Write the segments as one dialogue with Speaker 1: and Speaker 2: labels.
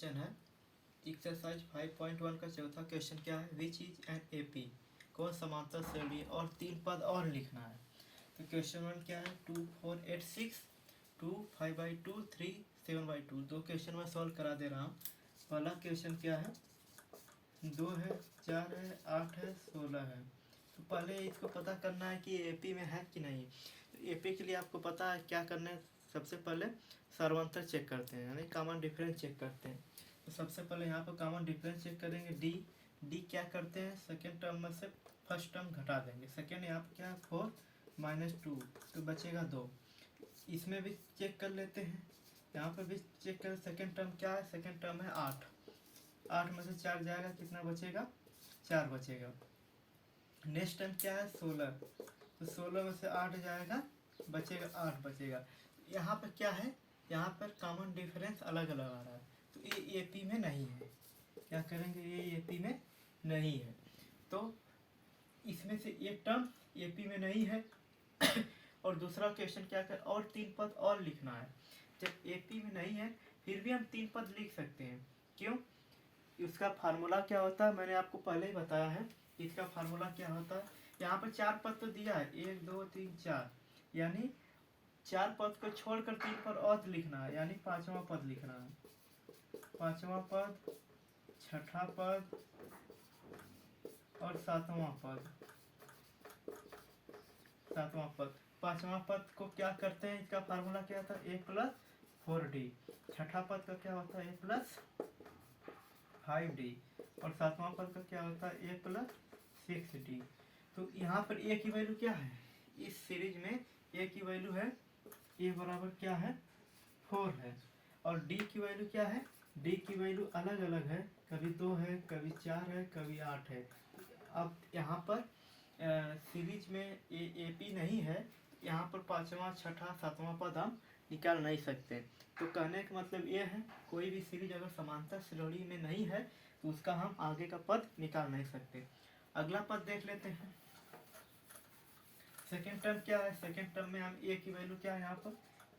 Speaker 1: Question है exercise 5.1 का चौथा क्वेश्चन क्या है, विच इज एन एपी, कौन समांतर श्रेणी और 3 पद और लिखना है। तो क्वेश्चन 1 क्या है, 2 4 8 6 2 5/2 3 7/2। दो क्वेश्चन मैं सॉल्व करा दे रहा हूँ। पहला क्वेश्चन क्या है, 2 है 4 है 8 है 16 है। तो पहले इसको पता करना है कि एपी में है कि नहीं। तो एपी के लिए आपको पता है क्या करना है, सबसे पहले सर्वांतर चेक करते हैं यानी कॉमन डिफरेंस चेक करते हैं। तो सबसे पहले यहाँ पर कॉमन डिफरेंस चेक करेंगे, डी क्या करते हैं, सेकेंड टर्म में से फर्स्ट टर्म घटा देंगे। सेकेंड यहाँ पर क्या है 4 - 2 तो बचेगा 2। इसमें भी चेक कर लेते हैं, यहाँ पर भी चेक कर, सेकेंड टर्म क्या है, सेकेंड टर्म है 8, 8 में से 4 जाएगा, कितना बचेगा 4 बचेगा। नेक्स्ट टाइम क्या है 16, तो 16 में से 8 जाएगा, बचेगा 8 बचेगा। यहाँ पर क्या है, यहाँ पर कॉमन डिफरेंस अलग अलग आ रहा है, तो ये एपी में नहीं है। क्या करेंगे, ये एपी में नहीं है, तो इसमें से एक टर्म एपी में नहीं है। और दूसरा क्वेश्चन क्या कर, और 3 पद और लिखना है। जब एपी में नहीं है फिर भी हम 3 पद लिख सकते हैं, क्यों, उसका फार्मूला क्या होता है मैंने आपको पहले ही बताया है। इसका फार्मूला क्या होता है, यहाँ पर 4 पद तो दिया है, 1 2 3 4, यानी 4 पद को छोड़कर 3 पद और लिखना है, यानी 5वां पद लिखना है। 5वां पद, 6ठा पद और 7वां पद। 7वां पद, 5वां पद को क्या करते हैं, इसका फार्मूला क्या था, a + 4d। 6ठा पद का क्या होता है, a + 5d। और 7वां पद का क्या होता है, a + 6d। तो यहाँ पर a की वैल्यू क्या है, इस सीरीज में a की वैल्यू है, a बराबर क्या है 4 है। और d की वैल्यू क्या है, d की वैल्यू अलग अलग है, कभी 2 है, कभी 4 है, कभी 8 है। अब यहाँ पर सीरीज में एपी नहीं है, यहाँ पर 5वां 6ठा 7वां पद हम निकाल नहीं सकते। तो कहने का मतलब ये है, कोई भी सीरीज अगर समांतर श्रेणी में नहीं है तो उसका हम आगे का पद निकाल नहीं सकते। अगला पद देख लेते हैं, सेकेंड टर्म क्या है, सेकेंड टर्म में हम ए की वैल्यू क्या है,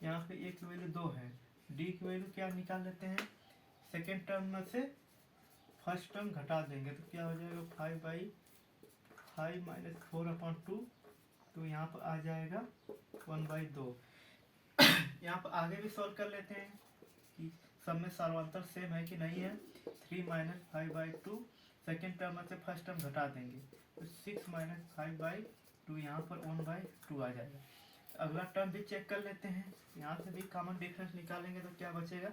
Speaker 1: यहाँ पे ए की वैल्यू 2 है, डी की वैल्यू क्या निकाल लेते हैं, सेकेंड टर्म में से फर्स्ट टर्म घटा देंगे तो क्या हो जाएगा 5/5 - 4/2, तो यहाँ पर आ जाएगा 1/2। यहाँ पर आगे भी सॉल्व कर लेते हैं कि सब में सर्वांतर सेम है कि नहीं है। 3 - 5/2, सेकेंड टर्म में से फर्स्ट टर्म घटा देंगे तो 6 - 5/2, यहाँ पर 1/2 आ जाएगा। अगला टर्म भी चेक कर लेते हैं, यहाँ से भी कॉमन डिफरेंस निकालेंगे तो क्या बचेगा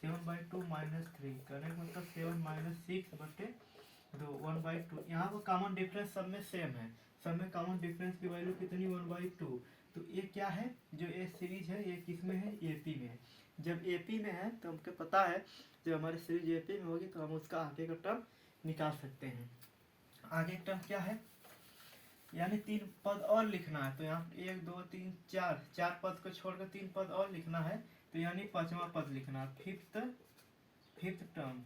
Speaker 1: 7/2 - 3, करने का मतलब 7 - 6/2 1/2। यहाँ पर कॉमन डिफरेंस सब में सेम है, सब में कॉमन डिफरेंस की वैल्यू कितनी 1/2। तो ये क्या है, जो ये सीरीज है ये किस में है, एपी में है। जब एपी में है तो हमको पता है जब हमारी सीरीज एपी में होगी तो हम उसका आगे का टर्म निकाल सकते हैं। आगे टर्म क्या है, यानी 3 पद और लिखना है, तो यहाँ 1 2 3 4, 4 पद को छोड़कर 3 पद और लिखना है, तो यानी 5वां पद लिखना है, फिफ्थ टर्म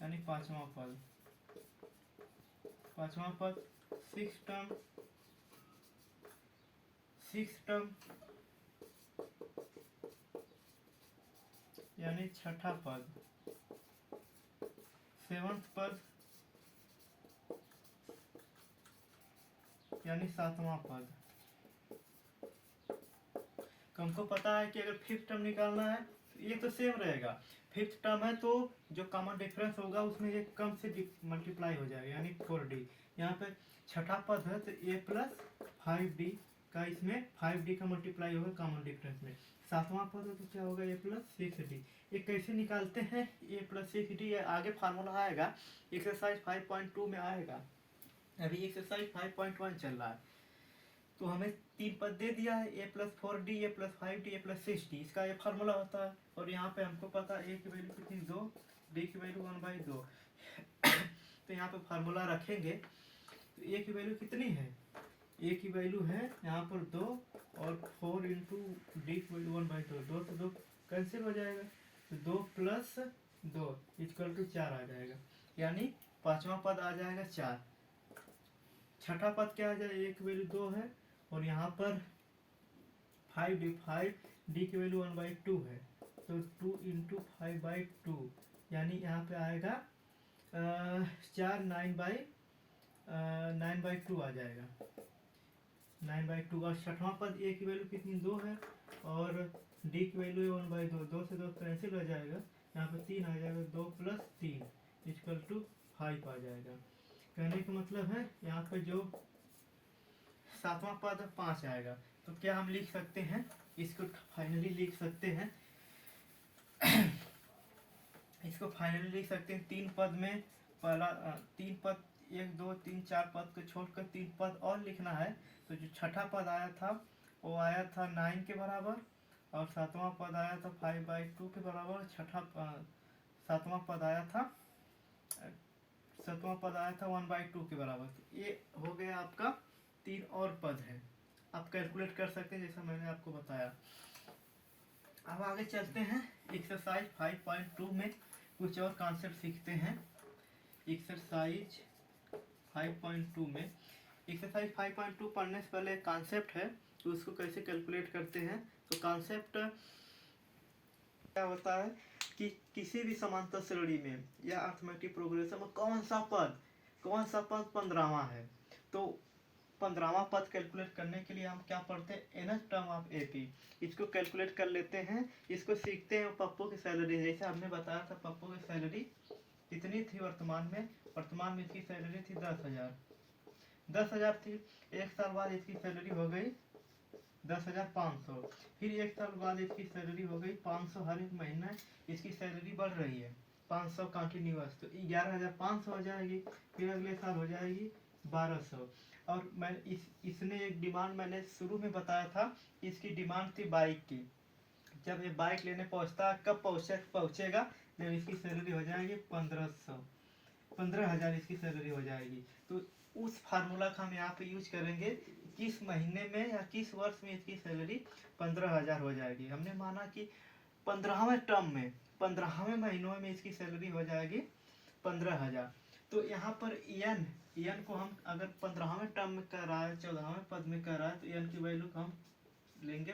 Speaker 1: यानी 5वां पद। 5वां पद, सिक्स टर्म यानी 6ठा पद। 7th पद यानी 7वां पद। तो हमको पता है कि अगर फिफ्थ टर्म निकालना है ये तो सेम रहेगा, फिफ्थ टर्म है तो जो कॉमन डिफरेंस होगा उसमें ये कम से मल्टीप्लाई हो जाएगा यानी 4d। यहाँ पे 6ठा पद है तो a + 5d का, इसमें 5d का मल्टीप्लाई होगा कॉमन डिफरेंस में। 7वां पद है तो क्या होगा a + 6d। ये कैसे निकालते हैं, a + 6d आगे फार्मूला आएगा, एक्सरसाइज 5.2 में आएगा, अभी एक्सरसाइज 5.1 चल रहा है। तो हमें 3 पद दे दिया है, a + 4d, a + 5d, a + 6d, इसका ये फार्मूला होता है। और यहाँ पे हमको पता है a की वैल्यू कितनी 2, d की वैल्यू 1/2। तो यहाँ पे फार्मूला रखेंगे तो a की वैल्यू कितनी है, a की वैल्यू है यहाँ पर 2 और 4 × d की वैल्यू 1/2, 2 से 2 कैंसिल हो जाएगा, तो 2 + 2 = 4 आ जाएगा, यानी 5वां पद आ जाएगा 4। 6ठा पद क्या आ जाएगा, a की वैल्यू 2 है और यहाँ पर 5d की वैल्यू 1/2 है, तो 2 × 5/2 यानी यहाँ पे आएगा 4 9/2 आ जाएगा 9/2। और छठवां पद ए की वैल्यू कितनी 2 है और डी की वैल्यू है 1/2। 2 से 2 कैंसिल हो जाएगा, यहाँ पे 3 आ जाएगा, 2 + 3 = 5 आ जाएगा। कहने का मतलब है यहाँ पे जो सातवां पद 5 आएगा। तो क्या हम लिख सकते हैं, इसको फाइनली लिख सकते हैं इसको फाइनली लिख सकते हैं 3 पद में। पहला 3 पद 1 2 3 4 पद को छोड़कर 3 पद और लिखना है। तो जो छठा पद आया था वो आया था 9 के बराबर और सातवां पद आया था 5/2 के बराबर। सातवां पद आया था 1/2 के बराबर। तो ये हो गया आपका 3 और पद है, आप कैलकुलेट कर सकते हैं जैसा मैंने आपको बताया। अब आगे चलते हैं एक्सरसाइज 5.2 में कुछ और कॉन्सेप्ट सीखते हैं। एक्सरसाइज 5.2 में एक्सरसाइज 5.2 पढ़ने से पहले एक कॉन्सेप्ट है तो उसको कैसे कैलकुलेट करते हैं। तो कॉन्सेप्ट क्या होता है कि किसी भी समांतर श्रेणी में या अर्थमेटिक प्रोग्रेशन में कौन सा पद 15वां है। तो 15वां पद कैलकुलेट करने के लिए हम क्या पढ़ते हैं, nth टर्म ऑफ एपी। इसको कैलकुलेट कर लेते हैं, इसको सीखते हैं। पप्पू की सैलरी जैसे हमने बताया था, पप्पू की सैलरी कितनी थी वर्तमान में इसकी सैलरी थी 10,000 थी। एक साल बाद इसकी सैलरी हो गई 10,500। फिर एक साल बाद इसकी सैलरी हो गई 500। हर एक महीना इसकी सैलरी बढ़ रही है 500 कंटिन्यूअस, तो 11,500 हो जाएगी। फिर अगले साल हो जाएगी 1200। और मैं इसने एक डिमांड मैंने शुरू में बताया था, इसकी डिमांड थी बाइक की। जब ये बाइक लेने पहुंचता कब पहुंचेगा जब इसकी सैलरी हो जाएगी 15,000 इसकी सैलरी हो जाएगी। तो उस फार्मूला का हम यहाँ पे यूज करेंगे, किस महीने में या किस वर्ष में इसकी सैलरी 15,000 हो जाएगी। हमने माना कि 15वें टर्म में 15वें महीनों में इसकी सैलरी हो जाएगी 15,000। तो यहाँ पर एन को हम अगर 15वें टर्म में कर रहा है 14वें पद में कर रहा है तो एन की वैल्यू को हम लेंगे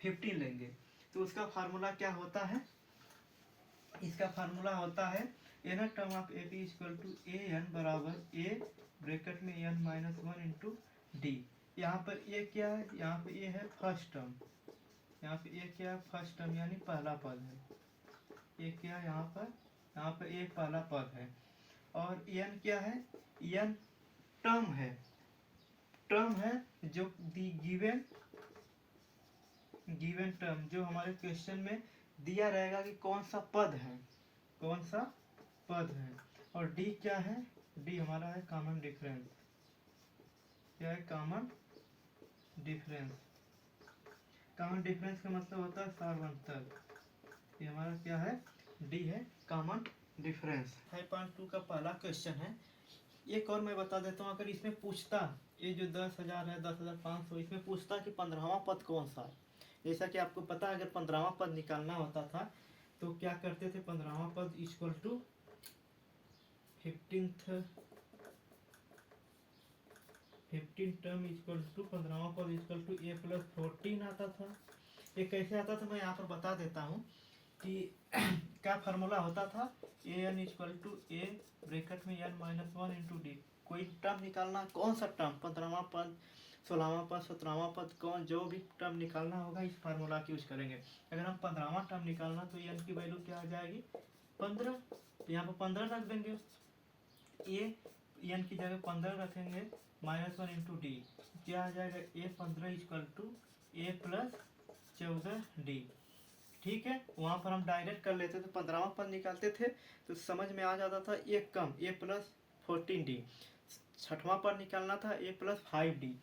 Speaker 1: 15 लेंगे। तो उसका फार्मूला क्या होता है, इसका फार्मूला होता है N term of A P equal to A N बराबर ए ब्रैकेट में एन माइनस 1 इंटू डी। यहाँ पर ए क्या है, यहाँ पे ए है फर्स्ट टर्म, यहाँ पे ए क्या है फर्स्ट टर्म यानी पहला पद है। ए क्या है यहाँ पर ए पहला पद है। और एन क्या है, एन टर्म है जो दी गिवन टर्म जो हमारे क्वेश्चन में दिया रहेगा कि कौन सा पद है। और डी क्या है, डी हमारा है कॉमन डिफरेंस। क्या है कॉमन डिफरेंस का मतलब होता है सार्वंतर। ये हमारा क्या है, डी है कॉमन डिफरेंस। 5.2 का पहला क्वेश्चन है। एक और मैं बता देता हूँ, अगर इसमें पूछता ये जो 10,000 है 10,500 इसमें पूछता कि 15वां पद कौन सा है। जैसा कि आपको पता है अगर 15वां पद निकालना होता था तो क्या करते थे, 15वां पद equal to 15 term equal to 15वां पद इक्वल टू ए प्लस 14 आता था। ये कैसे आता था मैं यहाँ पर बता देता हूँ कि क्या फार्मूला होता था, a n equal to a bracket में एन माइनस 1 इंटू डी। कोई टर्म निकालना, कौन सा टर्म 15वां पद 16वां पद 17वां पद कौन जो भी टर्म निकालना होगा इस फार्मूला की यूज करेंगे। अगर हम 15वां टर्म निकालना तो एन की वैल्यू क्या आ जाएगी 15, यहाँ पर 15 रख देंगे, ए एन की जगह 15 रखेंगे माइनस 1 इंटू डी। क्या आ जाएगा A 15 equal to A plus 14 D. ठीक है, वहाँ पर हम डायरेक्ट कर लेते थे, 15वां पद निकालते थे तो समझ में आ जाता था एक कम ए प्लस 14 डी। छठवां पद निकालना था ए प्लस 5 डी,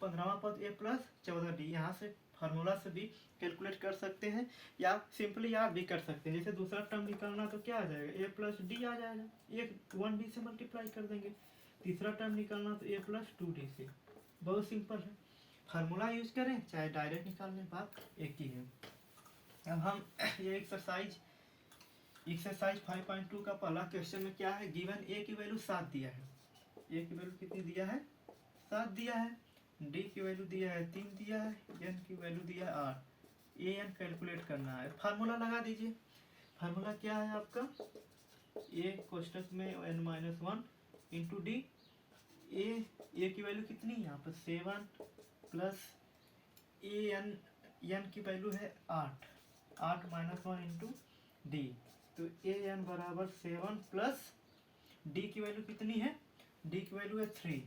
Speaker 1: 15वां पद ए प्लस 14 डी। यहाँ से फार्मूला से भी कैलकुलेट कर सकते हैं या सिंपली याद भी कर सकते हैं। जैसे दूसरा टर्म निकालना तो क्या आ जाएगा ए प्लस डी आ जाएगा, एक 1 डी से मल्टीप्लाई कर देंगे। तीसरा टर्म निकालना तो ए प्लस 2 डी से, बहुत सिंपल है। फार्मूला यूज करें चाहे डायरेक्ट निकाल लें, बात एक ही है। अब हम ये एक्सरसाइज 5.2 का पहला क्वेश्चन में क्या है, गिवन ए की वैल्यू 7 दिया है। ए की वैल्यू कितनी दिया है 7 दिया है, डी की वैल्यू दिया है 3 दिया है, एन की वैल्यू दिया है 8। ए एन कैलकुलेट करना है। फार्मूला लगा दीजिए। फार्मूला क्या है आपका, ए कोष्टक में N minus one into d. A की वैल्यू कितनी है यहाँ पर 7 प्लस ए एन की वैल्यू है 8 माइनस वन इंटू डी। तो ए एन बराबर 7 प्लस डी की वैल्यू कितनी है, डी की वैल्यू है 3।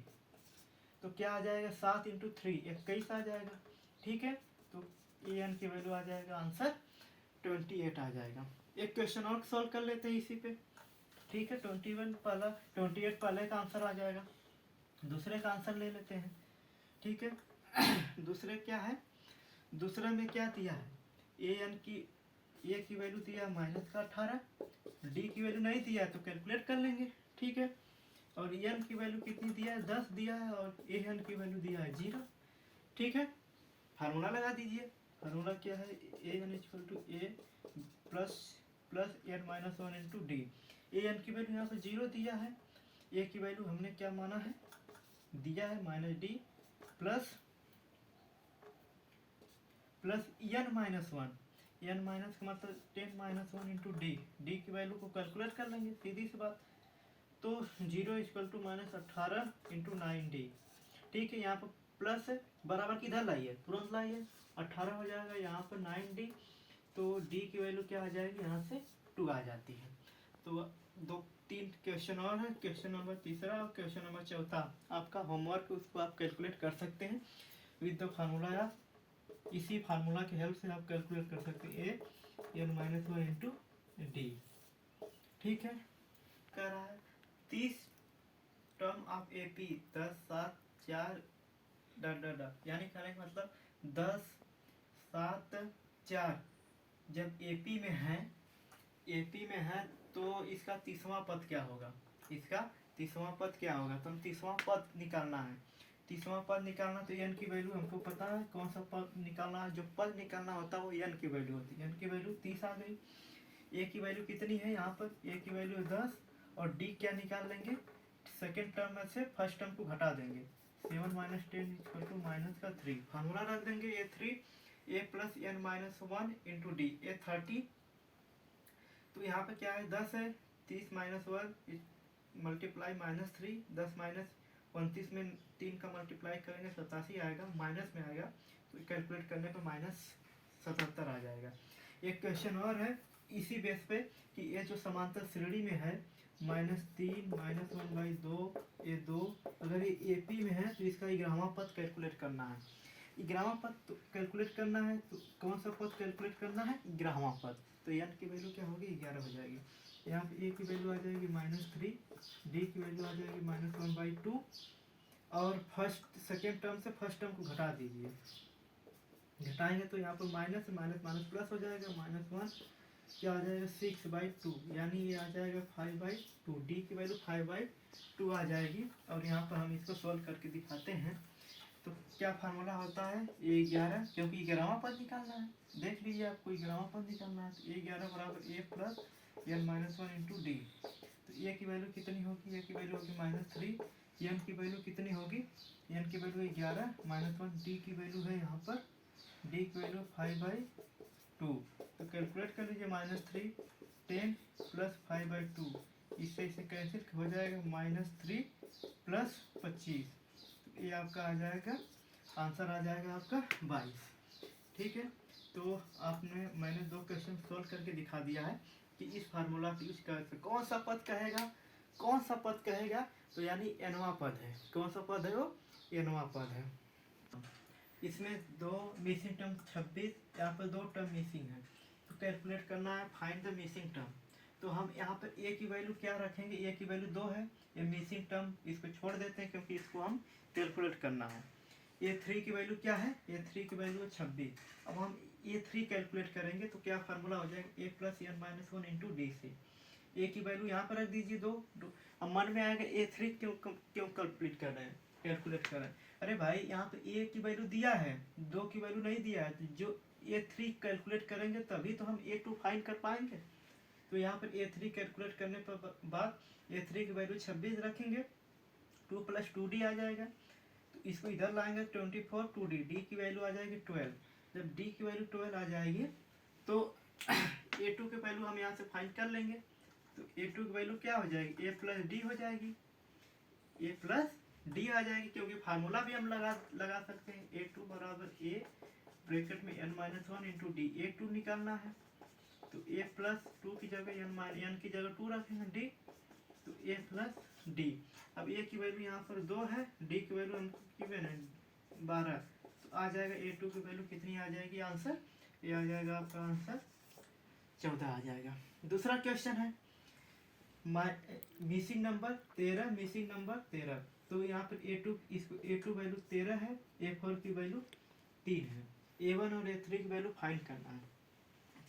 Speaker 1: तो क्या आ जाएगा 7 इंटू 3 21 आ जाएगा। ठीक है, तो ए एन की वैल्यू आ जाएगा आंसर 28 आ जाएगा। एक क्वेश्चन और सॉल्व कर लेते हैं इसी पे। ठीक है, 28 पहले का आंसर आ जाएगा। दूसरे का आंसर ले लेते हैं। ठीक है दूसरे क्या है, दूसरे में क्या दिया है, ए की वैल्यू दिया माइनस का 18, डी की वैल्यू नहीं दिया है तो कैलकुलेट कर लेंगे। ठीक है, और एन की वैल्यू कितनी दिया है 10 दिया है, और ए एन की वैल्यू दिया है 0। ठीक है, फार्मूला लगा दीजिए। फार्मूला क्या है, a n equal to A plus N minus one into d. A n की वैल्यू यहाँ पर 0 दिया है, ए की वैल्यू हमने क्या माना है, दिया है minus D plus N minus one. N minus का मतलब 10 minus one into D. D की वैल्यू को कैलकुलेट कर लेंगे, सीधी सी बात। तो 0 equal to minus 18 into 9D। ठीक है, यहाँ पर प्लस है, बराबर किधर लाइए, तुरंत लाइए, 18 हो जाएगा, यहाँ पर 9D। तो D की वैल्यू क्या आ जाएगी, यहाँ से 2 आ जाती है। तो 2-3 क्वेश्चन और है, क्वेश्चन नंबर तीसरा और क्वेश्चन नंबर चौथा आपका होमवर्क, उसको आप कैलकुलेट कर सकते हैं विद द फार्मूला। या इसी फार्मूला की हेल्प से आप कैलकुलेट कर सकते हैं a n minus one into d. ठीक है, कर रहा है 30 टर्म ऑफ ए पी 10 7 4 यानी कहने का मतलब 10 7 4 जब एपी में है तो इसका 30वां पद क्या होगा, इसका 30वां पद क्या होगा, तो हम 30वां पद निकालना है। 30वां पद निकालना तो एन की वैल्यू हमको पता है, कौन सा पद निकालना है, जो पद निकालना होता है वो एन की वैल्यू होती है। एन की वैल्यू 30 आ गई। ए की वैल्यू कितनी है, यहाँ पर ए की वैल्यू 10, और डी क्या निकाल लेंगे, सेकेंड टर्म में से फर्स्ट टर्म को घटा देंगे, 7 माइनस 10 इक्वल टू माइनस का 3। फार्मूला रख देंगे a 3 a plus N minus one into d, a 30। तो यहाँ पे क्या है 10 है, 30 माइनस 1 मल्टीप्लाई माइनस 3, 10 माइनस 29 में 3 का मल्टीप्लाई करेंगे 87 आएगा, माइनस में आएगा तो कैलकुलेट करने पर माइनस 77 आ जाएगा। एक क्वेश्चन और है इसी बेस पे कि ये जो समांतर श्रेणी में है -3 -1/2 ये 2, अगर ये एपी में है तो इसका 11वां पद कैलकुलेट करना है। 11वां पद तो कैलकुलेट करना है, तो कौन सा पद कैलकुलेट करना है, 11वां पद। तो एन की वैल्यू क्या होगी, 11 हो जाएगी। यहाँ पे ए की वैल्यू आ जाएगी -3, डी की वैल्यू आ जाएगी -1/2, और सेकेंड टर्म से फर्स्ट टर्म को घटा दीजिए। घटाएंगे तो यहाँ पर माइनस माइनस माइनस प्लस हो जाएगा, -1 क्या आ जाएगा 6/2, यानी ये आ जाएगा 5/2। डी की वैल्यू 5/2 आ जाएगी। और यहाँ पर हम इसको सॉल्व करके दिखाते हैं। तो क्या फार्मूला होता है, ए 11, क्योंकि 11वां पद निकालना है, देख लीजिए आपको 11वां पद निकालना है। तो ए 11 बराबर a plus N minus one into d. तो ए की वैल्यू कितनी होगी, ए की वैल्यू होगी -3, एन की वैल्यू कितनी होगी, एन की वैल्यू 11 -1, डी की वैल्यू है यहाँ पर, डी की वैल्यू 5/2। तो कैलकुलेट कर लीजिए, -3 10 प्लस 5/2, इससे इसे कैंसिल हो जाएगा, -3 प्लस 25। तो ये आपका आ जाएगा, आंसर आ जाएगा आपका 22। ठीक है, तो मैंने 2 क्वेश्चन सोल्व करके दिखा दिया है कि इस फार्मूला का यूज करके कौन सा पद कहेगा, तो यानी एनवा पद है। कौन सा पद है वो, एनवा पद है। इसमें 2 मिसिंग टर्म 26, यहाँ पर 2 टर्म मिसिंग है, तो कैलकुलेट करना है, फाइंड द मिसिंग टर्म। तो हम यहाँ पर ए की वैल्यू क्या रखेंगे, ए की वैल्यू 2 है, ये मिसिंग टर्म इसको छोड़ देते हैं क्योंकि इसको हम कैलकुलेट करना है। ए3 की वैल्यू क्या है, ए3 की वैल्यू है 26। अब हम ए3 कैलकुलेट करेंगे तो क्या फार्मूला हो जाएगा, a plus N minus one into d से। ए की वैल्यू यहाँ पर रख दीजिए 2। अब मन में आएगा ए3 क्यों कैलकुलेट कर रहे हैं, अरे भाई यहाँ पे ए की वैल्यू दिया है, 2 की वैल्यू नहीं दिया है, तो जो ए3 कैलकुलेट करेंगे तभी तो हम ए2 फाइंड कर पाएंगे। तो यहाँ पर ए3 कैलकुलेट करने पर बाद ए3 की वैल्यू 26 रखेंगे, 2 + 2d आ जाएगा। तो इसको इधर लाएंगे 24 2d, डी की वैल्यू आ जाएगी 12। जब डी की वैल्यू 12 आ जाएगी तो a2 के वैल्यू हम यहाँ से फाइंड कर लेंगे। तो a2 की वैल्यू क्या हो जाएगी, a प्लस डी हो जाएगी, a प्लस डी आ जाएगी, क्योंकि फार्मूला भी हम लगा सकते हैं। a2 बराबर a ब्रैकेट में n minus one into D, a2 निकालना है तो a प्लस 2 की जगह n की जगह 2 रखेंगे डी, तो a प्लस डी। अब a की वैल्यू यहाँ पर 2 है, d की वैल्यू हमको गिवन है 12, तो आ जाएगा a2 की वैल्यू कितनी आ जाएगी, आंसर ये आ जाएगा आपका आंसर 14 आ जाएगा। दूसरा क्वेश्चन है मिसिंग नंबर 13, तो यहाँ पर a2 वैल्यू 13 है, a4 की वैल्यू 3 है, a1 और a3 की वैल्यू फाइंड करना है।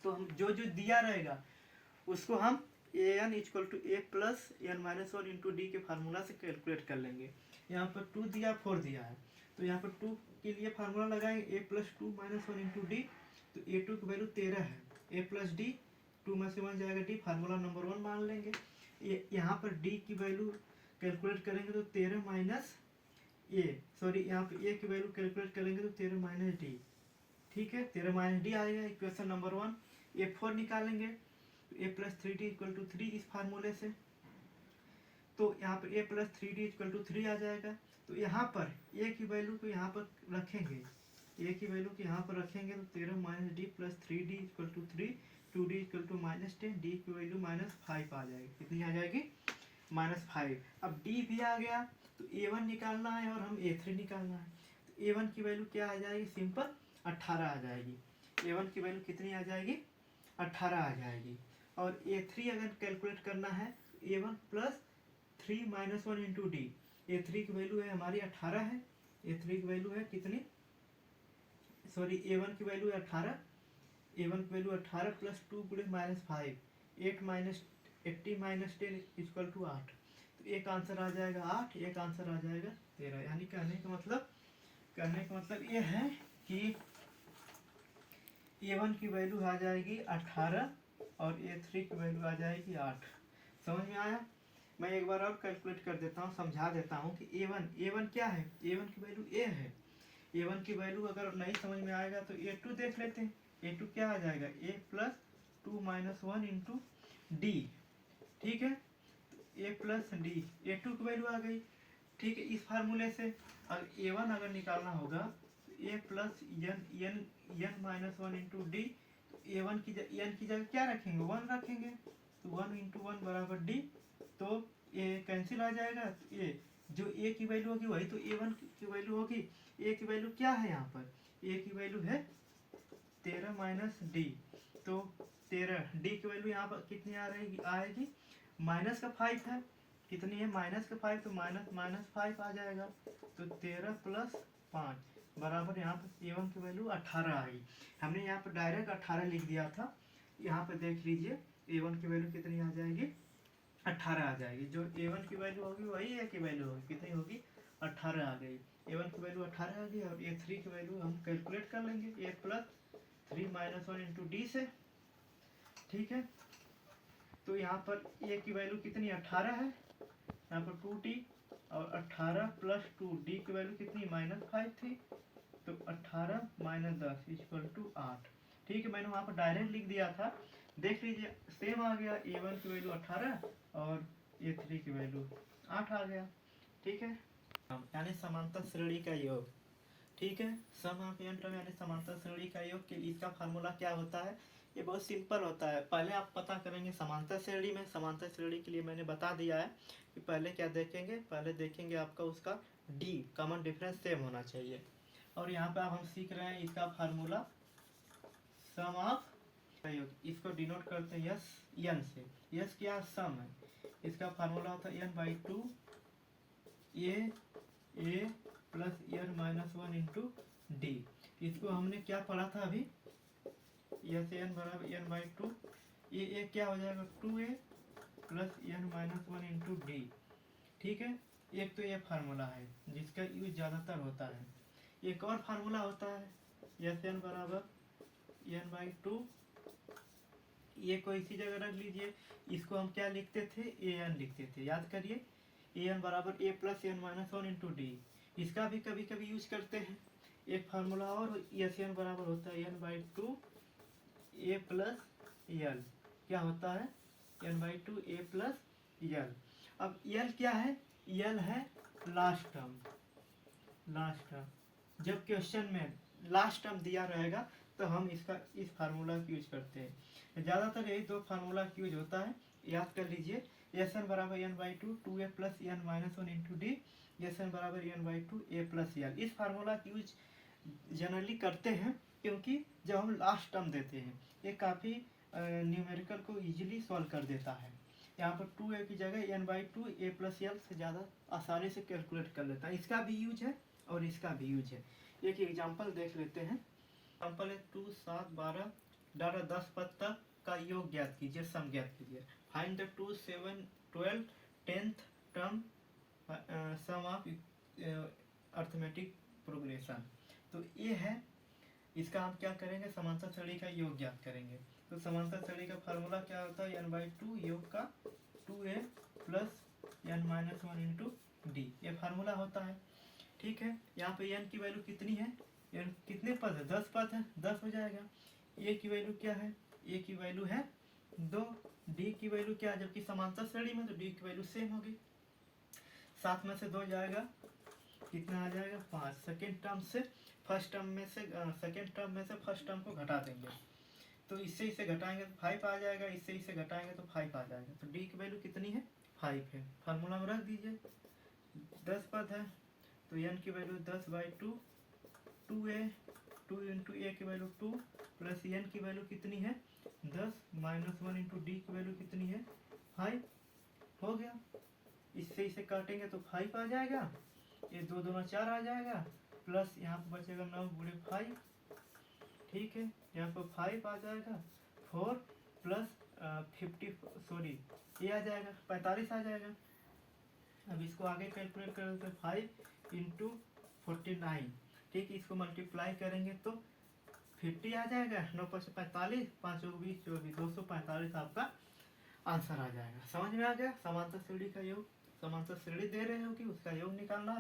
Speaker 1: तो हम जो जो दिया रहेगा उसको हम an equal to a plus n minus one into D के फार्मूला से कैलकुलेट कर लेंगे। यहाँ पर 2 दिया 4 दिया है, तो यहाँ पर 2 के लिए फार्मूला लगाएंगे a plus 2 minus one into d, तो a2 की वैल्यू 13 है, a प्लस डी 2 में से 1 जाएगा डी, फार्मूला नंबर 1 मान लेंगे। यहाँ पर डी की वैल्यू कैलकुलेट करेंगे तो 13 माइनस ए, सॉरी यहाँ पे ए की वैल्यू कैलकुलेट करेंगे तो 13 माइनस डी, ठीक है 13 माइनस डी आएगा। इक्वेशन नंबर 1 a4 निकालेंगे तो a plus 3d equal to 3 इस फार्मूले से, तो यहाँ पर a plus 3d equal to 3 आ जाएगा। तो यहाँ पर a की वैल्यू को यहाँ पर रखेंगे, a की वैल्यू को यहाँ पर रखेंगे तो 13 minus D plus 3d equal to 3, 2d equal to minus 10, D की वैल्यू -5 आ जाएगी। कितनी आ जाएगी, -5। अब d भी आ गया तो a1 निकालना है और हम a3 निकालना है। तो a1 की वैल्यू क्या आ जाएगी, सिंपल 18 आ जाएगी। a1 की वैल्यू कितनी आ जाएगी, 18 आ जाएगी। और a3 अगर कैलकुलेट करना है तो a1 plus 3 minus one into D, a3 की वैल्यू है हमारी 18 है, a3 की वैल्यू है कितनी, सॉरी a1 की वैल्यू है 18, a1 की वैल्यू 18 प्लस 2 गुणे -5, 8 माइनस 80 माइनस 10 इक्वल टू 8, तो एक आंसर आ जाएगा 8, एक आंसर आ जाएगा 13। यानी कहने का मतलब ये है कि a1 की वैल्यू आ जाएगी 18 और a3 की वैल्यू आ जाएगी 8। समझ में आया। मैं एक बार और कैलकुलेट कर देता हूँ, समझा देता हूँ कि a1 क्या है, a1 की वैल्यू a है, a1 की वैल्यू अगर नहीं समझ में आएगा तो a2 देख लेते हैं। a2 क्या आ जाएगा, a plus 2 minus 1 into d, ठीक है, a प्लस डी, a2 की वैल्यू आ गई, ठीक है। इस फार्मूले से अगर a1 अगर निकालना होगा तो a plus n minus 1 into d, तो a1 की n की जगह क्या रखेंगे, 1 रखेंगे, तो 1 इंटू 1 बराबर डी, तो a कैंसिल आ जाएगा, तो a जो a की वैल्यू होगी वही तो a1 की वैल्यू होगी। a की वैल्यू क्या है, यहाँ पर a की वैल्यू है 13 माइनस डी, तो 13, डी की वैल्यू यहाँ पर कितनी आएगी माइनस का 5 है, कितनी है माइनस का 5, तो -5 आ जाएगा, तो 13 प्लस 5 बराबर यहाँ पर a1 की वैल्यू 18 आ गई। हमने यहाँ पर डायरेक्ट 18 लिख दिया था, यहाँ पर देख लीजिए a1 की वैल्यू कितनी आ जाएगी, 18 आ जाएगी। जो a1 की वैल्यू होगी वही a की वैल्यू होगी, कितनी होगी 18 आ गई। a1 की वैल्यू 18 आ गई और a3 की वैल्यू हम कैलकुलेट कर लेंगे, a plus 3 minus 1 into d से, ठीक है। तो यहाँ पर a की वैल्यू कितनी 18 है, यहाँ पर 2t और 18 प्लस 2, डी की वैल्यू कितनी -5 थी, तो 18 माइनस 10 इक्वल टू 8, ठीक है। मैंने वहाँ पर डायरेक्ट लिख दिया था, देख लीजिए सेम आ गया, a1 की वैल्यू 18 और a3 की वैल्यू 8 आ गया, ठीक है। यानी समांतर श्रेणी का योग, ठीक है। सम ऑफ n टर्म यानी समांतर श्रेणी का योग के लिए इसका फार्मूला क्या होता है, ये बहुत सिंपल होता है। पहले आप पता करेंगे समांतर श्रेणी में, समांतर श्रेणी के लिए मैंने बता दिया है कि पहले क्या देखेंगे, पहले देखेंगे आपका उसका d कॉमन डिफरेंस सेम होना चाहिए। और यहाँ पे अब हम सीख रहे हैं इसका फार्मूला सम ऑफ योग, इसको डिनोट करते हैं यस n से, यस क्या सम है, इसका फार्मूला होता है n/2 a plus n minus 1 into D. इसको हमने क्या पढ़ा था अभी, यस n बराबर n/2, ये क्या हो जाएगा 2a plus n minus 1 into d, ठीक है। एक तो ये फार्मूला है जिसका यूज ज़्यादातर होता है। एक और फार्मूला होता है यस n बराबर n/2, ये को इसी जगह रख लीजिए, इसको हम क्या लिखते थे, an लिखते थे, याद करिए an बराबर a plus n minus 1 into D. इसका भी कभी कभी यूज करते हैं, एक फार्मूला और एस एन बराबर होता है n/2 a प्लस यल। क्या होता है n/2 a प्लस यल। अब यल क्या है, यल है लास्ट टर्म। लास्ट टर्म जब क्वेश्चन में लास्ट टर्म दिया रहेगा तो हम इस फार्मूला का यूज करते हैं। ज़्यादातर यही दो फार्मूला का यूज होता है, याद कर लीजिए। एस एन बराबर n/2 2a plus n minus 1 into D, S N बराबर n/2 a प्लस यल। इस फार्मूला का यूज जनरली करते हैं क्योंकि जब हम लास्ट टर्म देते हैं ये काफ़ी न्यूमेरिकल को इजीली सॉल्व कर देता है। यहाँ पर 2a की जगह n/2 a प्लस यल से ज़्यादा आसानी से कैलकुलेट कर लेता है। इसका भी यूज है और इसका भी यूज है। एक एग्जांपल देख लेते हैं। एग्जांपल है 2 7 12 डाटा 10 पद तक का योग ज्ञात कीजिए, सम ज्ञात कीजिए। Find the 2 7 12 10th term sum of arithmetic progression. तो ये है, इसका हम क्या करेंगे, समांतर श्रेणी का योग ज्ञात करेंगे। तो समांतर श्रेणी का फार्मूला क्या होता है, n/2 योग का 2a plus n minus 1 into D, ये फार्मूला होता है। ठीक है, यहाँ पे n की वैल्यू कितनी है, n कितने पद है, 10 पद है, 10 हो जाएगा। a की वैल्यू क्या है, a की वैल्यू है 2, d की वैल्यू क्या है, जबकि समांतर श्रेणी में तो d की वैल्यू सेम होगी। 7 में से 2 जाएगा, कितना आ जाएगा 5। सेकेंड टर्म से फर्स्ट टर्म में से सेकेंड टर्म में से फर्स्ट टर्म को घटा देंगे, तो इससे इसे घटाएंगे तो 5 आ जाएगा, इससे इसे घटाएंगे तो 5 आ जाएगा। तो d की वैल्यू कितनी है, 5 है। फार्मूला में रख दीजिए। 10 पद है तो n की वैल्यू 10/2 2a 2 इंटू ए की वैल्यू 2 प्लस n की वैल्यू कितनी है 10 माइनस 1 इंटू डी की वैल्यू कितनी है 5। हो गया, इससे इसे काटेंगे तो 5 आ जाएगा, ये 2 दूना 4 आ जाएगा, प्लस यहाँ पर बचेगा 9 गुणे 5। ठीक है, यहाँ पर 5 आ जाएगा, 4 प्लस 50 सॉरी ये आ जाएगा 45 आ जाएगा। अब इसको आगे कैलकुलेट करें तो 5 इंटू 49। ठीक, इसको मल्टीप्लाई करेंगे तो 50 आ जाएगा, 9 5 45, 5 20 24, 245 आपका आंसर आ जाएगा। समझ में आ गया, समांतर श्रेणी का योग। समांतर श्रेणी दे रहे हो कि उसका योग निकालना,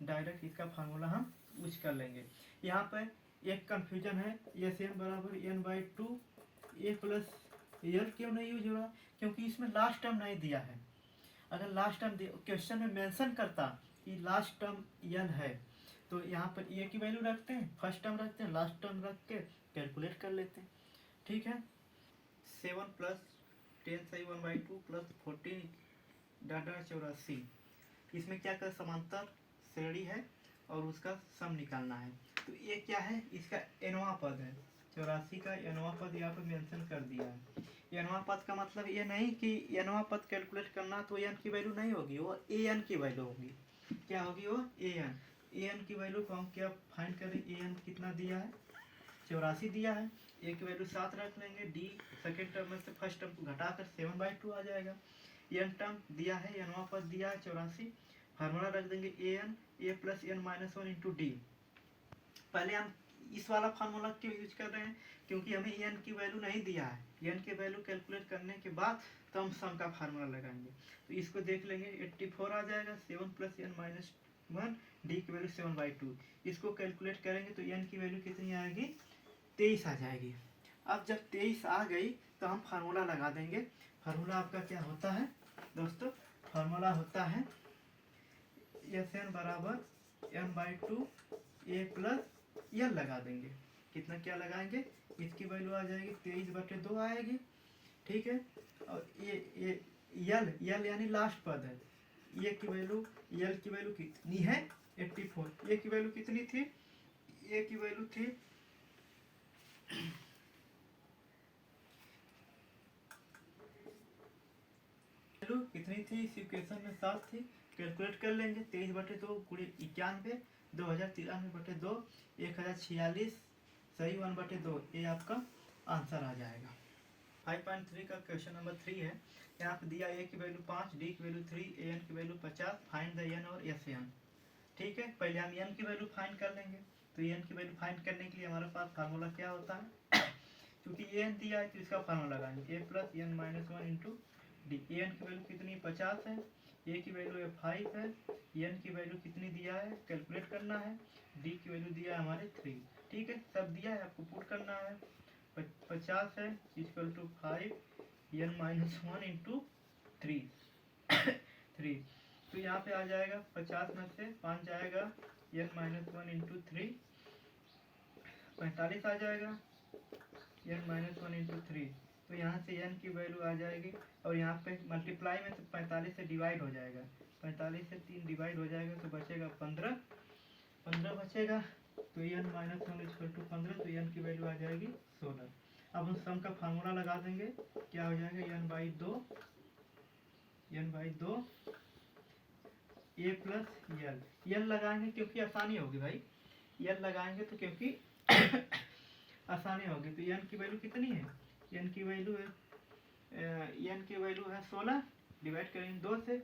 Speaker 1: डायरेक्ट इसका फार्मूला हम यूज कर लेंगे। यहाँ पर एक कंफ्यूजन है, एस एन बराबर n/2 a प्लस यल क्यों नहीं यूज हो रहा, क्योंकि इसमें लास्ट टर्म नहीं दिया है। अगर लास्ट टर्म क्वेश्चन में मेंशन करता कि लास्ट टर्म यल है तो यहाँ पर ए की वैल्यू रखते हैं, फर्स्ट टर्म रखते हैं, लास्ट टर्म रख के कैलकुलेट कर लेते हैं। ठीक है, 7 प्लस 10 सही 1/2 प्लस 14 डाटा 84। इसमें क्या कर समांतर श्रेणी है और उसका सम निकालना है। तो ये क्या है, इसका एनवा पद है, 84 का एनवा पद यहाँ पर मेंशन कर दिया है। एनवा पद का मतलब ये नहीं कि एनवा पद कैलकुलेट करना तो एन की वैल्यू नहीं होगी, वो ए एन की वैल्यू होगी। क्या होगी वो, ए एन की वैल्यू को हम क्या फाइंड करें, ए एन कितना दिया है 84 दिया है, ए की वैल्यू 7 रख लेंगे, डी सेकेंड टर्म में से फर्स्ट टर्म को घटाकर 7/2 आ जाएगा। एन टर्म दिया है, एनवा पद दिया है 84, फार्मूला रख देंगे a n a plus n minus 1 into d. पहले हम इस वाला फार्मूला क्यों यूज कर रहे हैं, क्योंकि हमें एन की वैल्यू नहीं दिया है, एन की वैल्यू कैलकुलेट करने के बाद तो हम सम का फार्मूला लगाएंगे। तो इसको देख लेंगे, 84 आ जाएगा, 7 प्लस n माइनस 1, डी की वैल्यू 7/2। इसको कैलकुलेट करेंगे तो एन की वैल्यू कितनी आएगी 23 आ जाएगी। अब जब 23 आ गई तो हम फार्मूला लगा देंगे। फार्मूला आपका क्या होता है दोस्तों, फार्मूला होता है एस एन बराबर n/2 a प्लस यल लगा देंगे। कितना क्या लगाएंगे, इसकी वैल्यू आ जाएगी 23/2 आएगी। ठीक है, और ये यल यानी लास्ट पद है, ये की वैल्यू यल की वैल्यू कितनी है 84। ये की वैल्यू कितनी थी, ये की वैल्यू थी कितनी थी, इस इक्वेशन में 7 थी। कैलकुलेट कर लेंगे, 23/2 गुणे 91, 2093/2, 1046 सही 1/2, ये आपका आंसर आ जाएगा। 5.3 का क्वेश्चन नंबर 3 है। यहाँ पे दिया ए की वैल्यू 5, डी की वैल्यू 3, ए एन की वैल्यू 50, फाइंड द एन और एस एन। ठीक है, पहले हम एन की वैल्यू फाइंड कर लेंगे। तो एन की वैल्यू फाइंड करने के लिए हमारे पास फार्मूला क्या होता है क्योंकि ए एन दिया है तो इसका फार्मूला लगाएंगे, a plus n minus 1 into d. A n की वैल्यू कितनी 50 है, ए की वैल्यू 5 है, एन की वैल्यू कितनी दिया है कैलकुलेट करना है, डी की वैल्यू दिया है हमारे 3। ठीक है, सब दिया है, आपको पुट करना है। 50 है equal to 5 N minus 1 into 3 3। तो यहाँ पे आ जाएगा 50 में से 5 जाएगा, एन माइनस 1 इंटू 3 45 आ जाएगा, एन माइनस 1 इंटू 3। तो यहाँ से एन की वैल्यू आ जाएगी, और यहाँ पे मल्टीप्लाई में तो 45 से डिवाइड हो जाएगा, 45 से 3 डिवाइड हो जाएगा तो बचेगा 15 बचेगा। तो एन माइनस 1 इक्वल टू 15, तो एन की वैल्यू आ जाएगी 16। अब हम सम का फार्मूला लगा देंगे, क्या हो जाएगा N by 2 A plus L लगाएंगे क्योंकि आसानी होगी भाई, यल लगाएंगे तो क्योंकि आसानी होगी। तो एन की वैल्यू कितनी है, एन की वैल्यू है 16, डिवाइड करेंगे 2 से।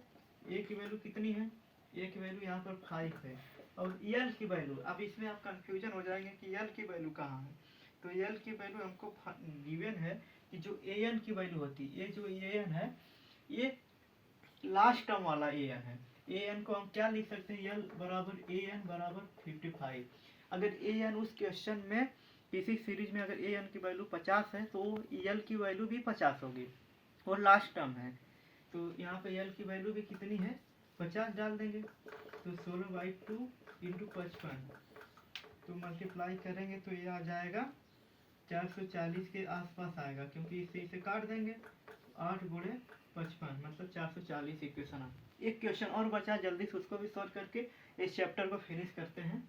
Speaker 1: ए की वैल्यू कितनी है, ए की वैल्यू यहाँ पर 5 है, और यल की वैल्यू, अब इसमें आप कंफ्यूजन हो जाएंगे कि यल की वैल्यू कहाँ है। तो यल की वैल्यू हमको गिवन है कि जो ए एन की वैल्यू होती है, ये जो ए एन है ये लास्ट टर्म वाला ए एन है। ए एन को हम क्या लिख सकते हैं, यल बराबर ए एन बराबर 55। अगर ए एन उस क्वेश्चन में किसी सीरीज में अगर ए एन की वैल्यू 50 है तो यल की वैल्यू भी 50 होगी, और लास्ट टर्म है। तो यहाँ पे यल की वैल्यू भी कितनी है 50 डाल देंगे, तो 16/2 इंटू 55, तो मल्टीप्लाई करेंगे तो ये आ जाएगा 440 के आसपास आएगा, क्योंकि इसे काट देंगे 8 गुणे 55 मतलब 440 इक्वेशन। एक क्वेश्चन और बचा, जल्दी से उसको भी सॉल्व करके इस चैप्टर को फिनिश करते हैं।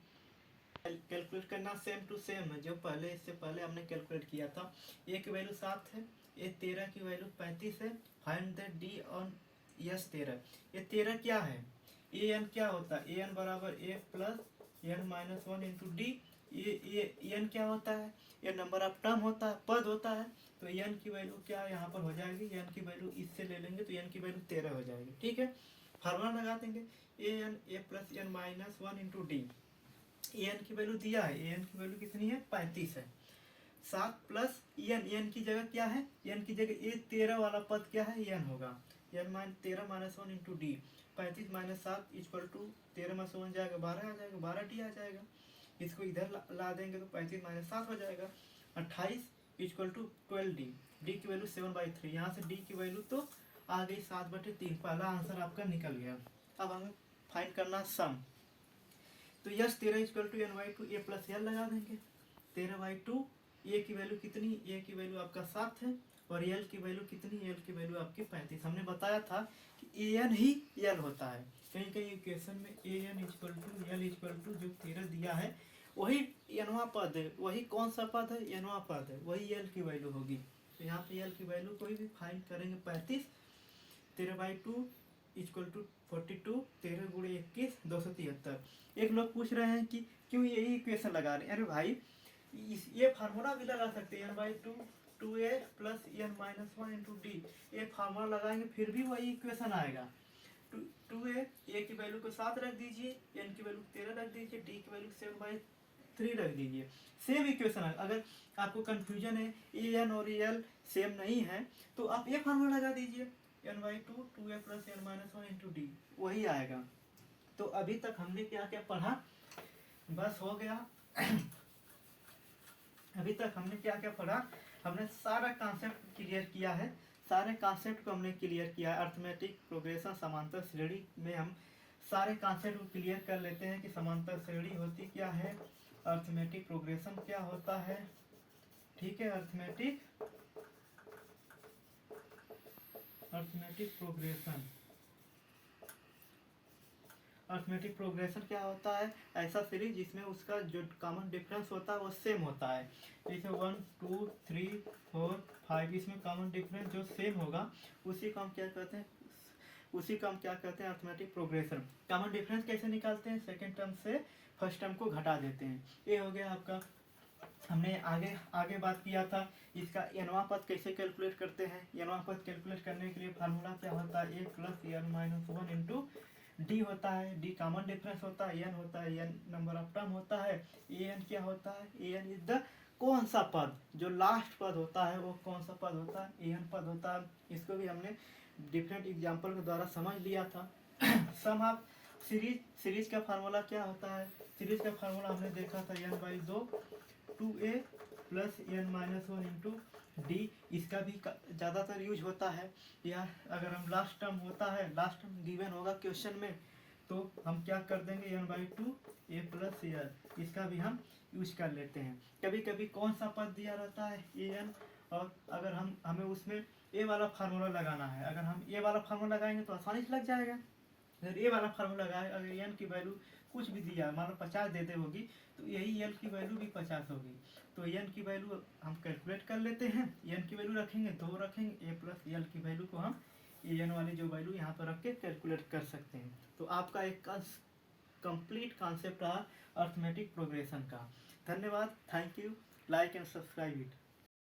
Speaker 1: कैलकुलेट करना सेम टू सेम है जो पहले, इससे पहले हमने कैलकुलेट किया था। ए की वैल्यू 7 है, ए 13 की वैल्यू 35 है। Find the D on yes 13। ये 13 क्या है, ए एन क्या होता है, ए एन बराबर a plus N minus 1 into D. ये एन क्या होता है, ये नंबर ऑफ टर्म होता है, पद होता है। तो एन की वैल्यू क्या यहाँ पर हो जाएगी, एन की वैल्यू इससे ले लेंगे तो एन की वैल्यू 13 हो जाएगी। ठीक है, फार्मूला लगा देंगे, a n a plus N minus 1 into d. N की वैल्यू दिया है, एन की वैल्यू कितनी है 35 है। 7 प्लस एन की जगह क्या है, एन की जगह ये 13 वाला पद क्या है, एन होगा। N 13 minus 1 into D. 35 minus 7 equal to 13 में से 1 जाएगा 12 आ जाएगा, 12 डी आ जाएगा। इसको इधर ला देंगे तो 35 माइनस 7 हो जाएगा 28 इक्वल टू 12 डी। डी की वैल्यू 7/3, यहाँ से डी की वैल्यू तो आ गई 7/3। पहला आंसर आपका निकल गया। अब हमें फाइंड करना सम। तो S 13 equal to n/2 A plus L लगा देंगे। 13/2 ए की वैल्यू कितनी, ए की वैल्यू आपका 7 है, और एल की वैल्यू कितनी, एल की वैल्यू आपकी 35। हमने बताया था कि ए एन ही एल होता है, कहीं कहीं इक्वेशन में a n equal to l equal to जो 13 दिया है वही एनवा पद है, वही कौन सा पद है, एनवा पद है, वही एल की वैल्यू होगी। तो यहाँ पे एल की वैल्यू कोई भी फाइंड करेंगे 35, 13/2 इक्वल टू 42, 13 गुणे 21 273। एक लोग पूछ रहे हैं कि क्यों यही इक्वेशन लगा रहे हैं। अरे भाई ये फार्मूला भी लगा सकते हैं, n/2 2a plus N minus 1 into D. ये फार्मूला लगाएंगे फिर भी वही इक्वेशन आएगा। 2a, ए की वैल्यू को 7 रख दीजिए, एन की वैल्यू 13 रख दीजिए, डी की वैल्यू 7/3 रख दीजिए, सेम इक्वेशन है। अगर आपको कंफ्यूजन है ए एन और एल सेम नहीं है तो आप ये फार्मूला लगा दीजिए, n/2 2a plus N minus 1 into D, वही आएगा। तो अभी तक हमने क्या क्या पढ़ा, बस हो गया। अभी तक हमने क्या क्या पढ़ा, हमने सारा कॉन्सेप्ट क्लियर किया है, सारे कॉन्सेप्ट को हमने क्लियर किया है। अर्थमेटिक प्रोग्रेशन समांतर श्रेणी में हम सारे कॉन्सेप्ट को क्लियर कर लेते हैं कि समांतर श्रेणी होती क्या है, अर्थमेटिक प्रोग्रेशन क्या होता है। ठीक है, अर्थमेटिक प्रोग्रेशन, अर्थमेटिक प्रोग्रेशन क्या होता है, ऐसा सीरीज जिसमें उसका जो कॉमन डिफरेंस होता है वो सेम होता है। जैसे 1 2 3 4 5 इसमें कॉमन डिफरेंस जो सेम होगा उसी को हम क्या कहते हैं, अर्थमेटिक प्रोग्रेशन। कॉमन डिफरेंस कैसे निकालते हैं, सेकेंड टर्म से फर्स्ट टर्म को घटा देते हैं। ये हो गया आपका। हमने आगे बात किया था इसका एनवा पद कैसे कैलकुलेट करते हैं। एनवा पद कैलकुलेट करने के लिए फार्मूला क्या होता है, a plus N minus 1 into d होता है। डी कॉमन डिफरेंस होता है, एन होता है, एन नंबर ऑफ टर्म होता है। ए एन क्या होता है, ए एन इज द कौन सा पद, जो लास्ट पद होता है वो कौन सा पद होता है, ए एन पद होता है। इसको भी हमने डिफरेंट एग्जाम्पल के द्वारा समझ लिया था। सम ऑफ सीरीज का फार्मूला क्या होता है? सीरीज का फार्मूला हमने देखा था n/2 2a plus n-1 into D. इसका भी ज़्यादातर यूज होता है, या अगर हम लास्ट टर्म होता है, लास्ट टर्म गिवन होगा क्वेश्चन में, तो हम क्या कर देंगे n/2 a प्लस n, इसका भी हम यूज कर लेते हैं। कभी कभी कौन सा पद दिया रहता है an, और अगर हमें उसमें ए वाला फार्मूला लगाना है, अगर हम ए वाला फार्मूला लगाएंगे तो आसानी से लग जाएगा। अगर ए वाला फार्मूला लगाए, अगर एन की वैल्यू कुछ भी दिया, मान लो 50 देते होगी, तो यही एन की वैल्यू भी 50 होगी। तो एन की वैल्यू हम कैलकुलेट कर लेते हैं, एन की वैल्यू रखेंगे 2 रखेंगे, ए प्लस एल की वैल्यू को हम एन वाली जो वैल्यू यहाँ पर रख के कैलकुलेट कर सकते हैं। तो आपका एक कंप्लीट कॉन्सेप्ट रहा अर्थमेटिक प्रोग्रेशन का। धन्यवाद, thank you, like and subscribe it.